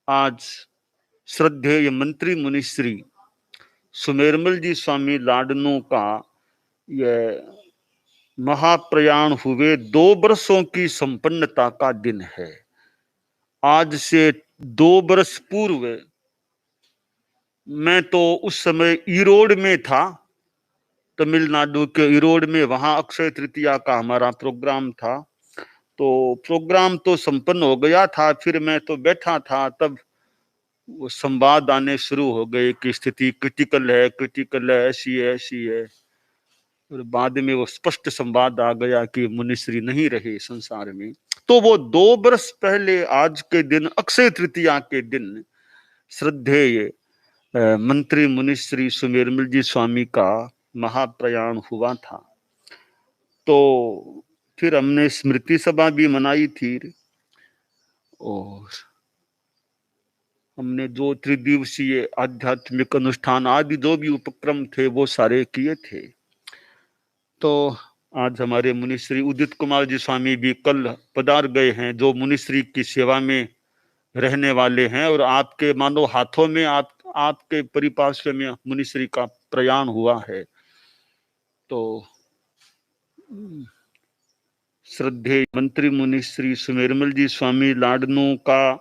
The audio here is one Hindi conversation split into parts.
आज श्रद्धेय मंत्री मुनिश्री सुमेरमल जी स्वामी लाडनों का यह महाप्रयाण हुए 2 वर्षों की संपन्नता का दिन है। आज से 2 वर्ष पूर्व मैं तो उस समय ईरोड में था, तमिलनाडु के ईरोड में। वहां अक्षय तृतीया का हमारा प्रोग्राम था। तो प्रोग्राम तो संपन्न हो गया था, फिर मैं तो बैठा था, तब वो संवाद आने शुरू हो गए कि स्थिति क्रिटिकल है, ऐसी है। और बाद में वो स्पष्ट संवाद आ गया कि मुनिश्री नहीं रहे संसार में। तो वो 2 वर्ष पहले आज के दिन, अक्षय तृतीया के दिन, श्रद्धेय मंत्री मुनिश्री सुमेरमल जी स्वामी का महाप्रयाण हुआ था। तो फिर हमने स्मृति सभा भी मनाई थी, और हमने जो त्रिदिवसीय आध्यात्मिक अनुष्ठान आदि जो भी उपक्रम थे वो सारे किए थे। तो आज हमारे मुनिश्री उदित कुमार जी स्वामी भी कल पधार गए हैं, जो मुनिश्री की सेवा में रहने वाले हैं। और आपके मानो हाथों में, आपके परिपार्श्व में मुनिश्री का प्रयाण हुआ है। तो श्रद्धेय मंत्री मुनिश्री सुमेरमल जी स्वामी लाडनों का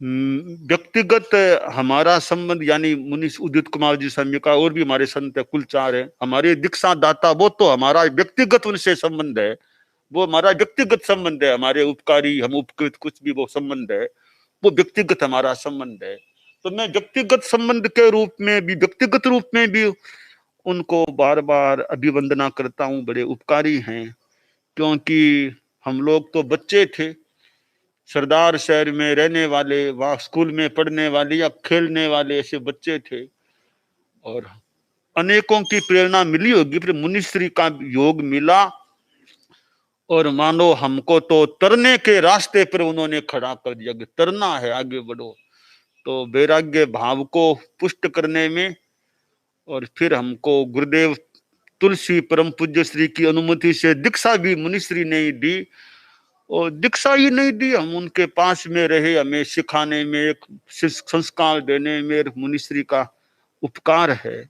व्यक्तिगत हमारा संबंध, यानी मुनिश उदित कुमार जी स्वामी का, और भी हमारे संत है, कुल 4 है हमारे दीक्षा दाता, वो तो हमारा व्यक्तिगत उनसे संबंध है। वो हमारा व्यक्तिगत संबंध है। हमारे उपकारी, हम उपकृत, कुछ भी वो संबंध है, वो व्यक्तिगत हमारा संबंध है। तो मैं व्यक्तिगत संबंध के रूप में भी, व्यक्तिगत रूप में भी उनको बार बार अभिवंदना करता हूँ। बड़े उपकारी हैं, क्योंकि हम लोग तो बच्चे थे, सरदार शहर में रहने वाले, वहां स्कूल में पढ़ने वाले या खेलने वाले ऐसे बच्चे थे, और अनेकों की प्रेरणा मिली होगी, फिर मुनिश्री का योग मिला, और मानो हमको तो तरने के रास्ते पर उन्होंने खड़ा कर दिया कि तरना है, आगे बढ़ो। तो वैराग्य भाव को पुष्ट करने में, और फिर हमको गुरुदेव तुलसी परम पूज्य श्री की अनुमति से दीक्षा भी मुनिश्री ने ही दी। और दीक्षा ही नहीं दी, हम उनके पास में रहे, हमें सिखाने में, एक संस्कार देने में मुनिश्री का उपकार है।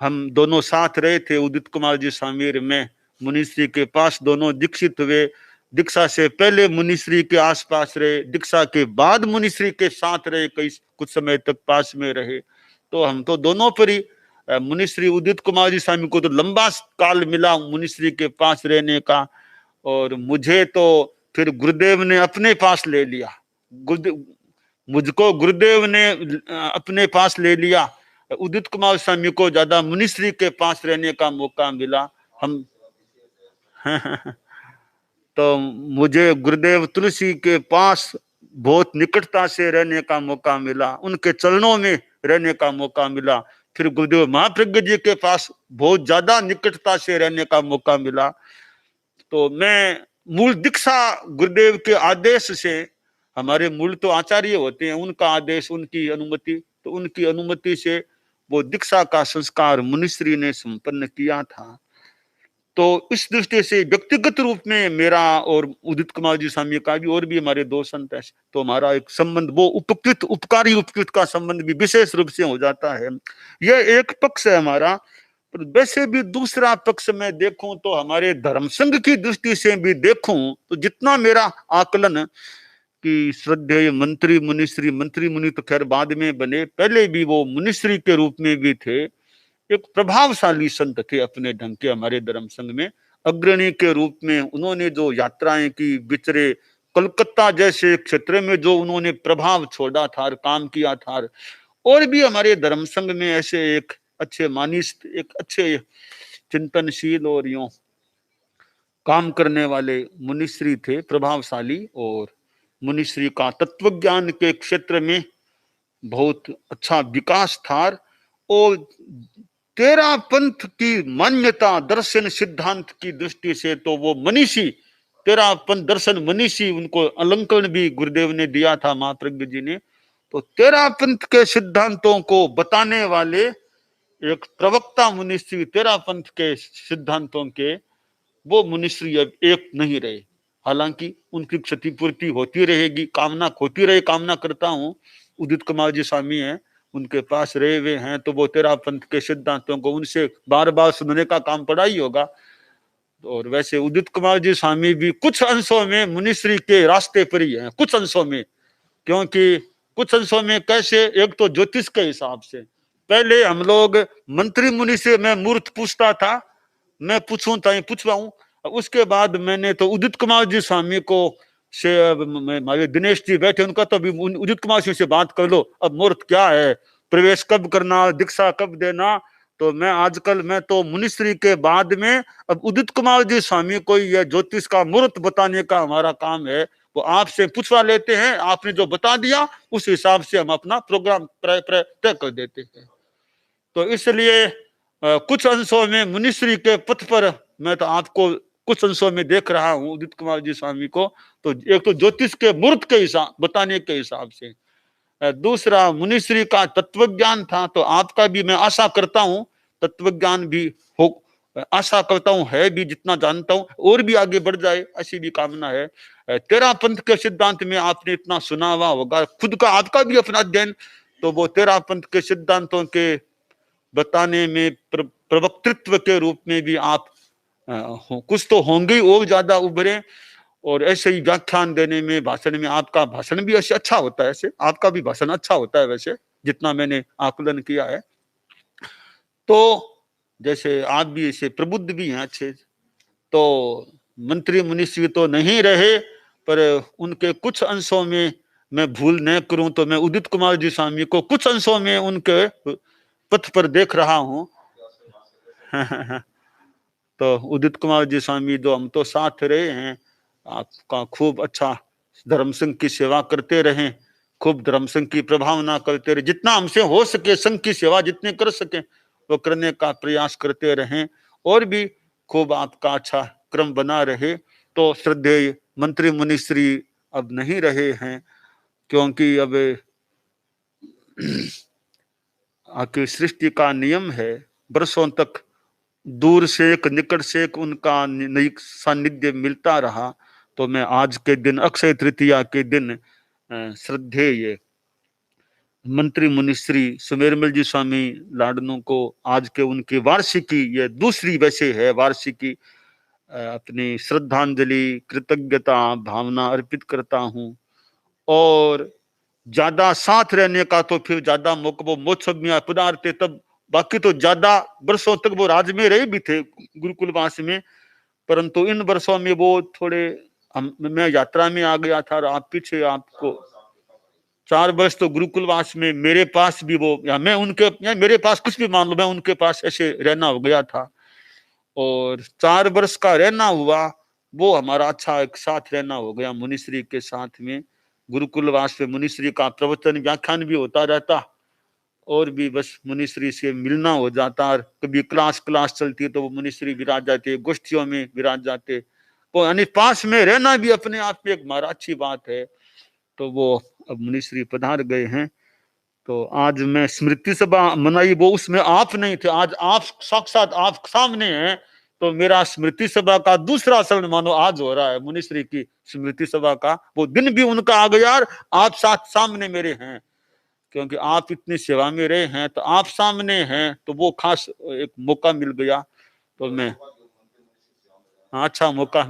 हम दोनों साथ रहे थे, उदित कुमार जी स्वामी में मुनिश्री के पास दोनों दीक्षित हुए। दीक्षा से पहले मुनिश्री के आसपास रहे, दीक्षा के बाद मुनिश्री के साथ रहे, कई कुछ समय तक पास में रहे। तो हम तो दोनों पर ही, मुनिश्री उदित कुमार जी स्वामी को तो लंबा काल मिला मुनिश्री के पास रहने का, और मुझे तो फिर गुरुदेव ने अपने पास ले लिया। मुझको गुरुदेव ने अपने पास ले लिया। उदित कुमार स्वामी को ज्यादा मुनिश्री के पास रहने का मौका मिला। हम तो मुझे गुरुदेव तुलसी के पास बहुत निकटता से रहने का मौका मिला, उनके चरणों में रहने का मौका मिला। फिर गुरुदेव महाप्रज्ञ जी के पास बहुत ज्यादा निकटता से रहने का मौका मिला। तो मैं मूल दीक्षा गुरुदेव के आदेश से, हमारे मूल तो आचार्य होते हैं, उनका आदेश, उनकी अनुमति, तो उनकी अनुमति से वो दीक्षा का संस्कार मुनिश्री ने संपन्न किया था। तो इस दृष्टि से व्यक्तिगत रूप में मेरा और उदित कुमार जी स्वामी का भी, और भी हमारे 2 संत हैं, तो हमारा एक संबंध, वो उपकृत, उपकारी उपकृत का संबंध भी विशेष रूप से हो जाता है। यह एक पक्ष है हमारा। पर वैसे भी दूसरा पक्ष में देखूं तो, हमारे धर्म संघ की दृष्टि से भी देखूं तो, जितना मेरा आकलन कि श्रद्धेय मंत्री मुनिश्री, मंत्री मुनि तो खैर बाद में बने, पहले भी वो मुनिश्री के रूप में भी थे, एक प्रभावशाली संत थे अपने ढंग के। हमारे धर्म संघ में अग्रणी के रूप में उन्होंने जो यात्राएं की, विचरे, कलकत्ता जैसे क्षेत्र में जो उन्होंने प्रभाव छोड़ा था, काम किया था। और भी हमारे धर्म संघ में ऐसे एक अच्छे मानिस, एक अच्छे चिंतनशील और यूं काम करने वाले मुनिश्री थे, प्रभावशाली। और मुनिश्री का तत्वज्ञान के क्षेत्र में बहुत अच्छा विकास था। और तेरा पंथ की मान्यता, दर्शन सिद्धांत की दृष्टि से तो वो मनीषी, तेरा पंथ दर्शन मनीषी, उनको अलंकरण भी गुरुदेव ने दिया था, महाप्रज्ञ जी ने। तो तेरा पंथ के सिद्धांतों को बताने वाले एक प्रवक्ता मुनिश्री, तेरा पंथ के सिद्धांतों के, वो मुनिश्री अब एक नहीं रहे। हालांकि उनकी क्षतिपूर्ति होती रहेगी, कामना होती रहे, कामना करता हूं। उदित कुमार जी स्वामी हैं, उनके पास रहे हुए हैं, तो वो तेरा पंथ के सिद्धांतों को उनसे बार बार सुनने का काम पड़ा ही होगा। और वैसे उदित कुमार जी स्वामी भी कुछ अंशों में मुनिश्री के रास्ते पर ही हैं, कुछ अंशों में। क्योंकि कुछ अंशों में कैसे, एक तो ज्योतिष के हिसाब से, पहले हम लोग मंत्री मुनि से मैं मूर्त पूछता था, मैं पूछूं तो पूछवाऊं। उसके बाद मैंने तो उदित कुमार जी स्वामी को से हमारे दिनेश जी बैठे, उनका तो अभी उदित कुमार जी से बात कर लो, अब मुहूर्त क्या है, प्रवेश कब करना, दीक्षा कब देना। तो मैं आजकल मैं तो मुनिश्री के बाद में अब उदित कुमार जी स्वामी को यह ज्योतिष का मुहूर्त बताने का हमारा काम है, वो आपसे पूछवा लेते हैं, आपने जो बता दिया उस हिसाब से हम अपना प्रोग्राम तय कर देते हैं। तो इसलिए कुछ अंशों में मुनिश्री के पथ पर मैं तो आपको कुछ अंशों में देख रहा हूं उदित कुमार जी स्वामी को। तो एक तो ज्योतिष के मुहूर्त के हिसाब बताने के हिसाब से, दूसरा मुनिश्री का तत्व ज्ञान था, तो आपका भी मैं आशा करता हूं तत्व ज्ञान भी हो, आशा करता हूं है भी, जितना जानता हूं और भी आगे बढ़ जाए, ऐसी भी कामना है। तेरा पंथ के सिद्धांत में आपने इतना सुना हुआ होगा, खुद का आपका भी अपना अध्ययन, तो वो तेरा पंथ के सिद्धांतों के बताने में प्रवक्तृत्व के रूप में भी आप कुछ तो होंगे ही और ज्यादा उभरे। और ऐसे ही व्याख्यान देने में, भाषण में, आपका भाषण भी ऐसे अच्छा होता है, ऐसे आपका भी भाषण अच्छा होता है वैसे, जितना मैंने आकलन किया है। तो जैसे आप भी ऐसे प्रबुद्ध भी हैं अच्छे, तो मंत्री मुनिश्री तो नहीं रहे, पर उनके कुछ अंशों में मैं भूल न करूं तो मैं उदित कुमार जी स्वामी को कुछ अंशों में उनके पथ पर देख रहा हूं। तो उदित कुमार जी स्वामी जो हम तो साथ रहे हैं, आपका खूब अच्छा धर्म संघ की सेवा करते रहें, खूब धर्म संघ की प्रभावना करते रहे, जितना हमसे हो सके संघ की सेवा जितने कर सके वो करने का प्रयास करते रहें, और भी खूब आपका अच्छा क्रम बना रहे। तो श्रद्धेय मंत्री मुनिश्री अब नहीं रहे हैं, क्योंकि अब आखिर सृष्टि का नियम है, वर्षों तक दूर से एक निकट से एक उनका सानिध्य मिलता रहा। तो मैं आज के दिन अक्षय तृतीया के दिन श्रद्धेय मंत्री मुनिश्री सुमेरमल जी स्वामी लाडनों को आज के उनकी वार्षिकी, ये दूसरी वैसे है वार्षिकी, अपनी श्रद्धांजलि कृतज्ञता भावना अर्पित करता हूँ। और ज्यादा साथ रहने का तो फिर ज्यादा मौका वो महोत्सव में पधारते तब, बाकी तो ज्यादा वर्षों तक वो राज्य में रहे भी थे गुरुकुलवास में, परंतु इन वर्षों में वो थोड़े मैं यात्रा में आ गया था और आप पीछे, आपको 4 वर्ष तो गुरुकुलवास में मेरे पास भी वो, या मैं उनके, या मेरे पास कुछ भी मान लो, मैं उनके पास ऐसे रहना हो गया था। और 4 वर्ष का रहना हुआ, वो हमारा अच्छा एक साथ रहना हो गया मुनिश्री के साथ में। गुरुकुलवास में मुनिश्री का प्रवचन व्याख्यान भी होता रहता, और भी बस मुनिश्री से मिलना हो जाता। और कभी क्लास चलती तो वो मुनिश्री विराज जाते, गोष्ठियों में विराज जाते, तो यानी पास में रहना भी अपने आप में एक हमारा अच्छी बात है। तो वो अब मुनिश्री पधार गए हैं, तो आज मैं स्मृति सभा मनाई, वो उसमें आप नहीं थे, आज आप साक्षात आप सामने हैं। तो मेरा स्मृति सभा का दूसरा शरण मानो आज हो रहा है, मुनिश्री की स्मृति सभा का वो दिन भी उनका आ गया, यार आप साथ सामने मेरे हैं, क्योंकि आप इतनी सेवा में रहे हैं, तो आप सामने हैं, तो वो खास एक मौका मिल गया। तो मैं अच्छा मौका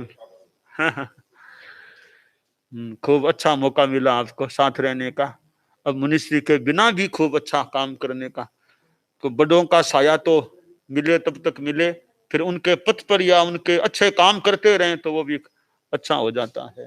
खूब अच्छा मौका मिला आपको साथ रहने का, अब मुनिश्री के बिना भी खूब अच्छा काम करने का। तो बड़ों का साया तो मिले तब तक मिले, फिर उनके पथ पर या उनके अच्छे काम करते रहे तो वो भी अच्छा हो जाता है।